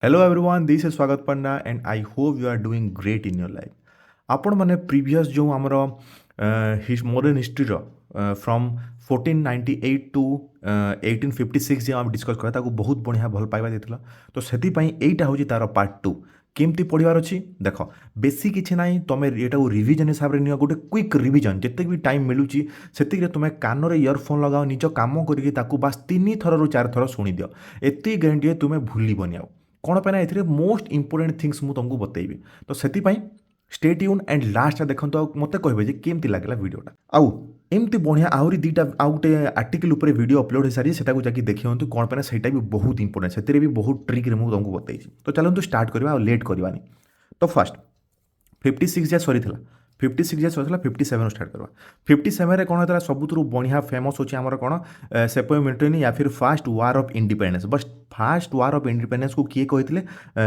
Hello everyone, this is Swagat Panda and I hope you are doing great in your life. आपण मैंने previous जो आमर modern history from 1498 to 1856 जो आम discuss करा ताको बहुत बढ़िया भल पाइबा देथिला तो सेति पई एटा होची तार पार्ट 2 केमती पढ़िबार अछि देख बेसी किछि नाही तमे एटा रिवीजन हिसाब रे नियो गोटे क्विक रिवीजन जते भी टाइम मिलुची सेति रे तमे कान रे इयरफोन लगाओ निज काम करिके ताको बस 3 थर रु 4 थर सुनी दियो एति गारंटी तुमे भूलिबनी आउ कौन पे ना ए मोस्ट इंपोर्टेंट थिंग्स मुझे तुमको बतेबी तो से स्टे ट्यून एंड लास्ट देखो मत कहे केमती लगला वीडियोटा आउ एमती बढ़िया आहरी दुटा आउ गोटे आर्टिकल उपर वीडियो अपलोड हो सारी सेटा जाकि देखिए कौन पे ना भी बहुत इंपोर्टेंट से भी बहुत ट्रिक मुझे तुमको बताई तो चलते स्टार्ट करवा लेट करवानी तो फर्स्ट 56 जा सरी 56 जा सरी 57 स्टार्ट करवा 57 कौन होता सबुठ बढ़िया फेमस होची आमर कौन सेपोय म्यूटिनी या फिर फास्ट वार ऑफ इंडिपेंडेंस बस फास्ट वार ऑफ इंडिपेंडेंस को किए कहते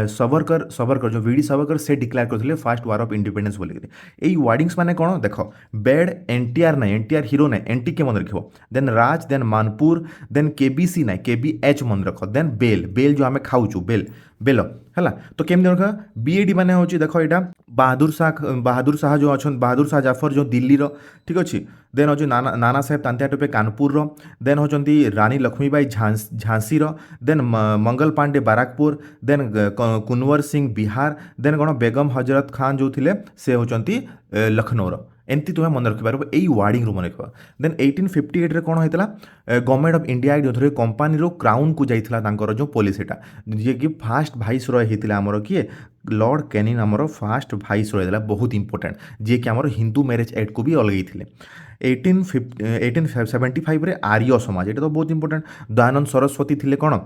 सबरकर जो वीडी सबरकर से डिक्लेयर करते फास्ट वार ऑफ इंडिपेंडेंस बोलिक यही वार्डिंग्स माने कौन देख बेड एनटीआर ना एनटीआर हिरो ना एनटी के मन रख देन राज देन मानपुर देन केबीसी ना केबीएच मन रख देन बेल बेल जो आम खाऊचु बेल है तो केमती रखा बीएडी माने होची देखो यहाँ बहादुर शाह जो अच्छा बहादुर शाह जाफर जो दिल्ली रो ठीक अच्छे देन हो नाना साहेब तांतिया टोपे कानपुर रो देन होचंती रानी लक्ष्मीबाई झांसी रो then Mangal Pandey Barrackpore then Kunwar Singh Bihar then कौन बेगम हजरत खान जो थिले से होचंती लखनऊ रो एमती तुम्हें मन रखिपार यही वार्डिंग मन रख देन 1858 रे कौन होता गवर्नमेंट ऑफ इंडिया जो कंपानी रो क्राउन को जाइथिला जो पॉलिसीटा जी कि फास्ट भाइस रॉय होता आमर किए लॉर्ड कैनिन आमर फास्ट भाइस रॉय बहुत इंपोर्टेंट जी कि आमर हिंदू मैरेज एक्ट को भी अलगई 1875 रे आर्य समाज ये तो बहुत इंपोर्टेंट दयानंद सरस्वती थिले कौन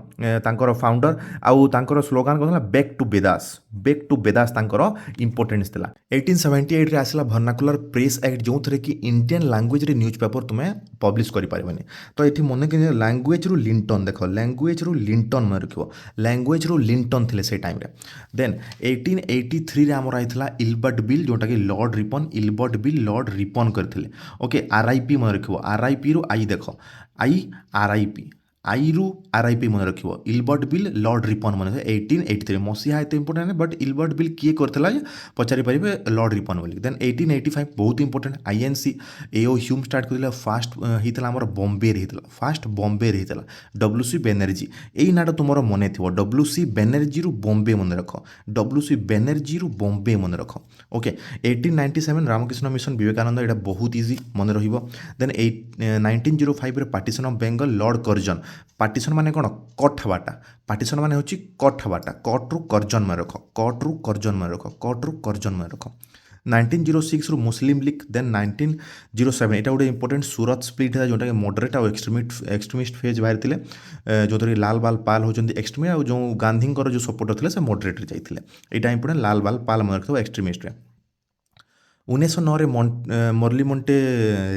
तांकर फाउंडर आउ तांकर स्लोगान कौन बैक टू बेदास तांकर इंपोर्टेंस थिला 1878 रे आसला वर्नाकुलर प्रेस एक्ट जो थे कि इंडियन लैंग्वेज रे न्यूज पेपर तुम्हें पब्लिश करि पारिबनी तो ये मन कि लैंग्वेज रु लिंटन देख लैंग्वेज रु लिंटन मन रखियो लैंग्वेज रु लिंटन थिले से टाइम रे देन 1883 रे हमर आइथिला इल्बर्ट बिल जोटा कि Lord Ripon Ilbert bill Lord Ripon करथिले ओके आरआईपी मन रखियो आरआईपी रु आई देख आई आरआईपी आई रु आरआईपी मन रखियो इल्बर्ट बिल लॉर्ड रिपन मन 1883 मसीहा एत इंपोर्टेंट बट इल्बर्ट बिल किए करथिला पचारि पारिबे लॉर्ड रिपन बोली देन 1885 बहुत इंपोर्टेंट आईएनसी एओ ह्यूम स्टार्ट करथिला फास्ट हितला हमर बॉम्बे रे हितला फास्ट बॉम्बे रे हितला डब्ल्यूसी बेनर्जी एई नाटा तुमरो मने थिबो डब्ल्यूसी बेनर्जी रु बॉम्बे मन रख डब्ल्यूसी बेनर्जी रु बॉम्बे मन रख ओके 1897 रामकृष्ण मिशन विवेकानंद एटा बहुत इजी मन रहिबो देन 1905 रे partition of Bengal Lord Curzon partition माने कौन कट हवाटा पार्टीशन माने होची कट हवाटा कट रु कर्जन में रख कट रु कर्जन में रख कट रु कर्जन में रख 1906 रु मुस्लिम लीग देन 1907 एटा गोटे इंपोर्टेंट सूरत स्प्लिट है जोटा कि मॉडरेट और एक्सट्रीमिस्ट फेज बाहर थिले जो थोड़ी लाल बाल पाल होचंदी एक्सट्रीमिस्ट और जो गांधी जो सपोर्टर थिले से मॉडरेट रे जाइथिले एटा इंपोर्टेंट लाल बाल पाल मन रखथो एक्सट्रीमिस्ट रे 1909 रे मर्ली मोंटे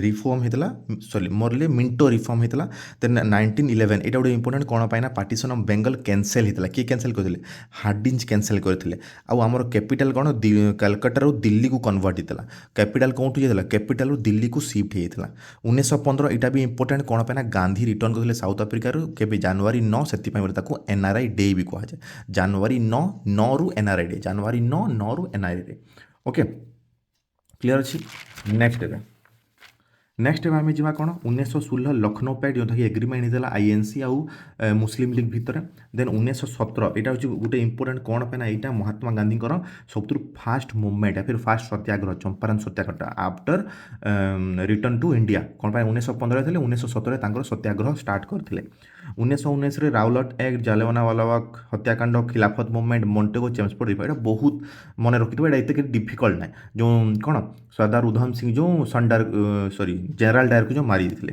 रिफॉर्म होता सॉरी मर्ली मिंटो रिफॉर्म होता देन 1911 एटा गोटे इंपोर्टेंट कौन पाइना पार्टीशन ऑफ बेंगल कैंसल होता किए कैंसल करते हार्डिंज कैंसल करते आमर कैपिटल कौन कलकत्ता दिल्ली को कन्वर्ट होता कैपिटल कौट होता कैपिटल दिल्ली को शिफ्ट होता 1915 एटा भी इंपोर्टेंट कौन पाइना गांधी रिटर्न करते साउथ आफ्रिकार के जनवरी 9 से एनआरआई डे भी कहुए जनवरी 9 रु एनआरआई डे जनवरी 9 रु एनआरआई डे ओके क्लियर अच्छी नेक्स्ट आम जा कौन 1916 लखनऊ पैक्ट जो कि एग्रीमेंट होता आईएनसी आउ मुस्लिम लीग भितर देन 1917 यहाँ हूँ गोटे इंपोर्टेंट कौन पे यहाँ महात्मा गांधी सब फास्ट मुवमेंट या फिर fast Satyagraha Champaran Satyagraha after return to India कौन 1915 थे 1917 सत्याग्रह स्टार्ट करते 1919 राउलट एक्ट जालियानवालाबाग हत्याकांड खिलाफत मुवमेंट मॉन्टेगो चेम्सफोर्ड रिफॉर्म बहुत मन रखिए यहाँ एत डिफिकल्ट ना जो कौन सरदार उधम सिंह जो सनडार सॉरी जनरल डायर को जो मारी थे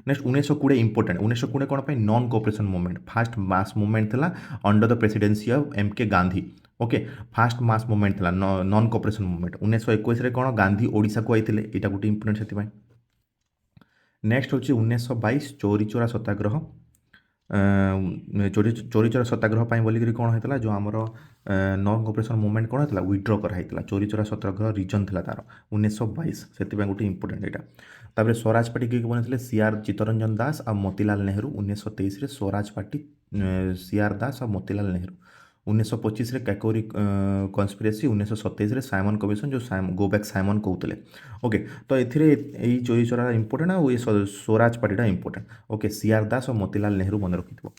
नेक्स्ट 1920 इंपोर्टेंट 1920 कौन पे non cooperation movement fast mass movement था under the presidency of MK Gandhi okay fast mass movement था नॉन कोऑपरेशन मूवमेंट 1921 कौन गांधी ओडिशा को आते यहाँ गोटे इंपोर्टेंट से नेक्स्ट हूँ 1922 चोरी चोरा सत्याग्रह चोरी चोरा सत्याग्रह बोलिक कौन होता जो आमर नॉन कोऑपरेशन मूवमेंट कौन होता विड्रॉ कराइला चोरी चोरा सत्याग्रह रिजन था तार 1922 से गोटे इंपोर्टेंट यहाँ तापर स्वराज पार्टी किए बनते सीआर चित्तरंजन दास और मोतीलाल नेहरू 1923 स्वराज पार्टी सीआर दास और Motilal Nehru 1925 Kakori conspiracy 1927 Simon commission जो गो बैक साइमन कहते ओके तो ये चोरी चोरा इंपोर्टेंट आ ये स्वराज पार्टीटा इंपोर्टेंट ओके सीआर दास और मोतीलाल नेहरू मन रखिथो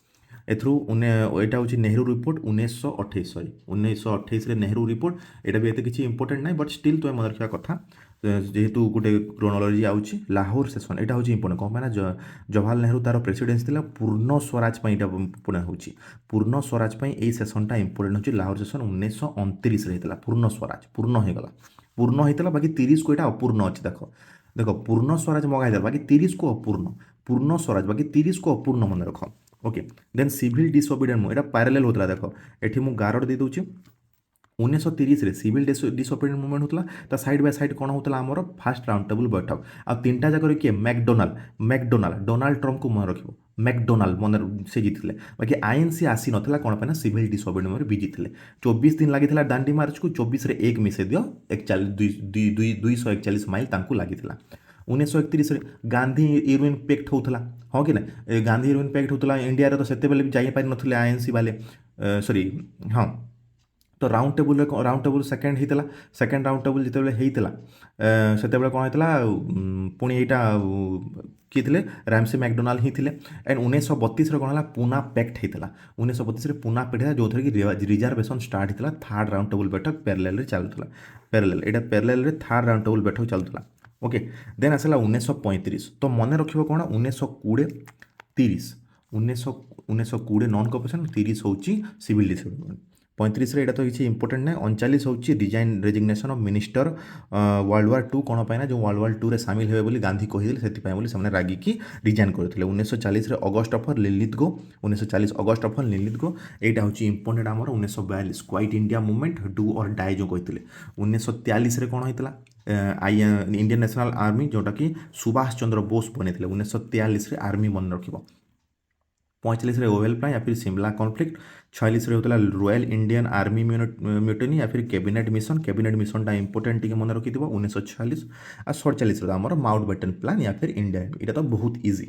एथरू यहाँ हूँ Nehru report 1928 sorry 1928 Nehru report यहाँ भी एत किसी इंपोर्टेंट ना बट स्टिल तुम मन रखा कथा जेहेतु गोटे क्रोनोलोजी आउची लाहौर सेसन यहाँ हूँ इंपोर्टेंट कौन ना जवाहरलाल नेहरू तार प्रेसिडेंस थी पूर्ण स्वराज पुणे हूँ पूर्ण स्वराज यही सेसनटा इंपोर्टेंट हो लाहौर सेसन 1929 होता पूर्ण स्वराज पूर्ण होगा पूर्ण होता बाकी 30 को यहाँ अपूर्ण अच्छी देख देख पूर्ण स्वराज मगाई बाकी 30 को अपूर्ण पूर्ण स्वराज बाकी 30 को अपूर्ण मन रख ओके देन सिविल डिसओबिडिएंट यहाँ पैरेलल होता देख ये मुझे गारड दे दूँ 1930 सिविल डिसओबिडिएंट मूवमेंट होता तो साइड बाय साइड कौन होता आमर फास्ट राउंड टेबल बैठक आ तीन जाकर किए मैकडोनाल्ड डोनाल्ड ट्रम्प को मन रख मैकडोनाल्ड मन से जीते बाकी आईएनसी आसी नाला कौन पे सिविल डिसओबिडिएंट भी जीते 24 दिन लगी दांडी मार्च को 24 रे 1 मिसे दियो 241 माइल लगी 1931 गांधी इरविन पैक्ट होता हाँ कि ना गांधी इरविन पैक्ट होता इंडिया तो से जापारी ना आईएनसी वाले सॉरी हाँ तो राउंड टेबल सेकेंड होता सेकेंड राउंड टेबल जिते से कौन होता पुणी यहाँ किए थे रामसे मैकडोनाल्ड ही थे एंड 1932 कौन है पूना पैक्ट होता 1932 पूना पैक्ट था जो थी कि रिजर्वेशन स्टार्ट होता थर्ड राउंड टेबल बैठक पैरेलल चलता पैरेलल यहाँ पैरेलल थर्ड राउंड टेबल बैठक चलता ओके देन आसला 1935 तो मन रख कौन 1920 30 1920 नॉन कॉपरेशन 30 हूँ सिविल डिसओबिडिएंट 35 यहाँ तो किसी इंपोर्टेंट ना 39 हूँ resignation of minister world war 2 कौन पाइना जो वर्ल्ड वार 2 रे सामिल हे बोली गांधी कहीदे से रागिकी रिजाइन करते 1940 अगस्ट अफर लिलित गो 1940 अगस्ट अफर लिलित गो यहाँ हूँ इंपोर्टेंट आमर 1942 क्वाइट इंडिया मूवमेंट डू और डाई जो कहते 1943 कौन होता इंडियन नेशनल आर्मी जोटा कि सुभाष चंद्र बोस बने 1943 आर्मी मन रख 45 ओवेल प्लान या फिर सिमला कॉन्फ्लिक्ट 46 होता रॉयल इंडियन आर्मी म्यूटिनी या फिर कैबिनेट मिशनटा इंपोर्टेंट टी मन रखी 1946 आ 47 आमर माउंटबेटन प्लान या फिर इंडिया यहाँ तो बहुत इजी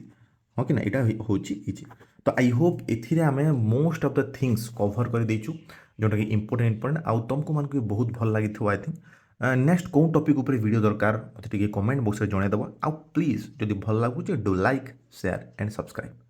हाँ कि ना यहाँ हूँ इजी तो आई होप एथिरे आम most of the things cover कर देचु जोटा कि इंपोर्टेंट आउ तुमको मान को बहुत भल लगी आई थिंक नेक्स्ट कौन टॉपिक ऊपर वीडियो दरकार मत कमेंट बॉक्स में जनईदेव आउ प्लीज जदि भल लगुचे do like share and subscribe.